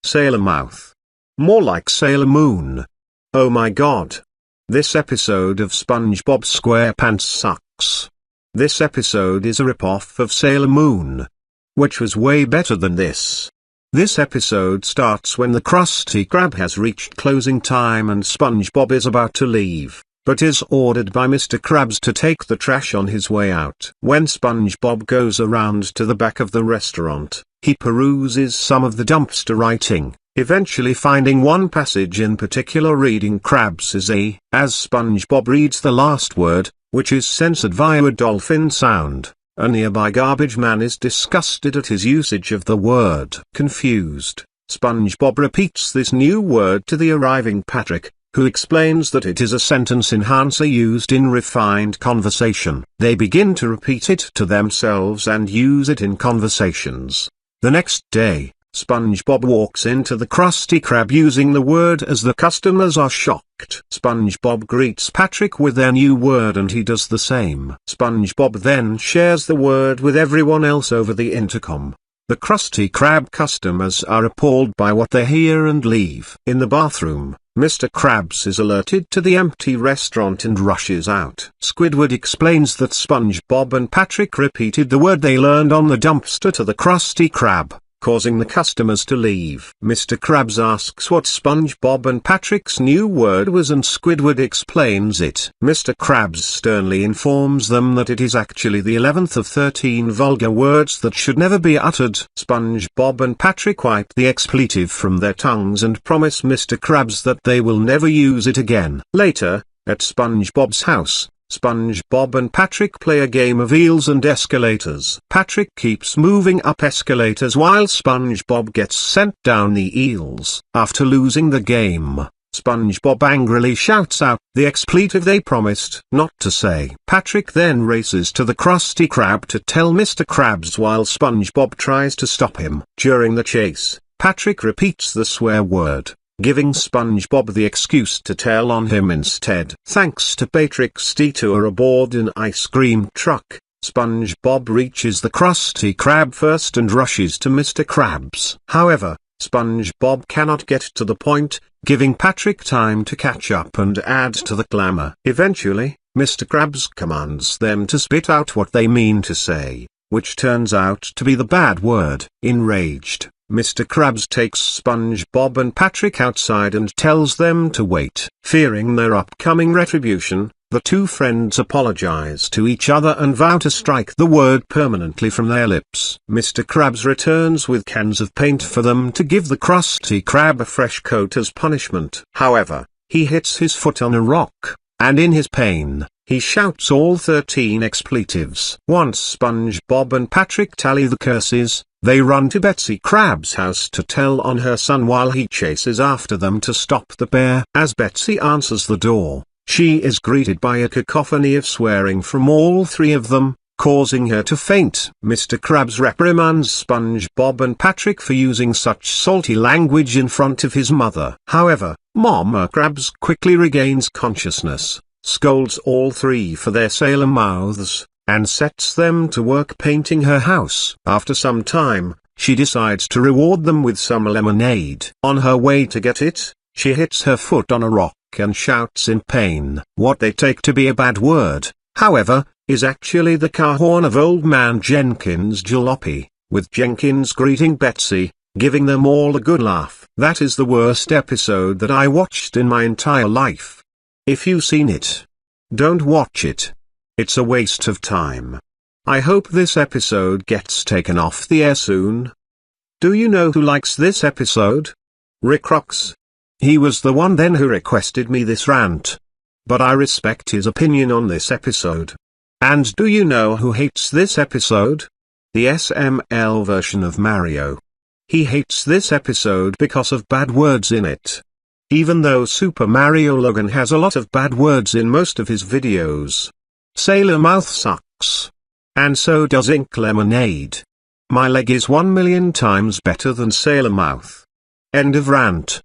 Sailor Mouth. More like Sailor Moon. Oh my god. This episode of SpongeBob SquarePants sucks. This episode is a ripoff of Sailor Moon, which was way better than this. This episode starts when the Krusty Krab has reached closing time and SpongeBob is about to leave, but is ordered by Mr. Krabs to take the trash on his way out. When SpongeBob goes around to the back of the restaurant, he peruses some of the dumpster writing, eventually finding one passage in particular reading Krabs' A. As SpongeBob reads the last word, which is censored via a dolphin sound, a nearby garbage man is disgusted at his usage of the word. Confused, SpongeBob repeats this new word to the arriving Patrick, who explains that it is a sentence enhancer used in refined conversation. They begin to repeat it to themselves and use it in conversations. The next day, SpongeBob walks into the Krusty Krab using the word as the customers are shocked. SpongeBob greets Patrick with their new word and he does the same. SpongeBob then shares the word with everyone else over the intercom. The Krusty Krab customers are appalled by what they hear and leave. In the bathroom, Mr. Krabs is alerted to the empty restaurant and rushes out. Squidward explains that SpongeBob and Patrick repeated the word they learned on the dumpster to the Krusty Krab, causing the customers to leave. Mr. Krabs asks what SpongeBob and Patrick's new word was and Squidward explains it. Mr. Krabs sternly informs them that it is actually the 11th of 13 vulgar words that should never be uttered. SpongeBob and Patrick wipe the expletive from their tongues and promise Mr. Krabs that they will never use it again. Later, at SpongeBob's house, SpongeBob and Patrick play a game of eels and escalators. Patrick keeps moving up escalators while SpongeBob gets sent down the eels. After losing the game, SpongeBob angrily shouts out the expletive they promised not to say. Patrick then races to the Krusty Krab to tell Mr. Krabs while SpongeBob tries to stop him. During the chase, Patrick repeats the swear word, giving SpongeBob the excuse to tell on him instead. Thanks to Patrick's detour aboard an ice cream truck, SpongeBob reaches the Krusty Krab first and rushes to Mr. Krabs. However, SpongeBob cannot get to the point, giving Patrick time to catch up and add to the glamour. Eventually, Mr. Krabs commands them to spit out what they mean to say, which turns out to be the bad word. Enraged, Mr. Krabs takes SpongeBob and Patrick outside and tells them to wait. Fearing their upcoming retribution, the two friends apologize to each other and vow to strike the word permanently from their lips. Mr. Krabs returns with cans of paint for them to give the Krusty Krab a fresh coat as punishment. However, he hits his foot on a rock, and in his pain, he shouts all 13 expletives. Once SpongeBob and Patrick tally the curses, they run to Betsy Krabs' house to tell on her son while he chases after them to stop the pair. As Betsy answers the door, she is greeted by a cacophony of swearing from all three of them, causing her to faint. Mr. Krabs reprimands SpongeBob and Patrick for using such salty language in front of his mother. However, Mama Krabs quickly regains consciousness, scolds all three for their sailor mouths, and sets them to work painting her house. After some time, she decides to reward them with some lemonade. On her way to get it, she hits her foot on a rock and shouts in pain. What they take to be a bad word, however, is actually the car horn of Old Man Jenkins' jalopy, with Jenkins greeting Betsy, giving them all a good laugh. That is the worst episode that I watched in my entire life. If you've seen it, don't watch it. It's a waste of time. I hope this episode gets taken off the air soon. Do you know who likes this episode? Rick Rocks. He was the one then who requested me this rant. But I respect his opinion on this episode. And do you know who hates this episode? The SML version of Mario. He hates this episode because of bad words in it. Even though Super Mario Logan has a lot of bad words in most of his videos. Sailor Mouth sucks. And so does Ink Lemonade. My leg is 1,000,000 times better than Sailor Mouth. End of rant.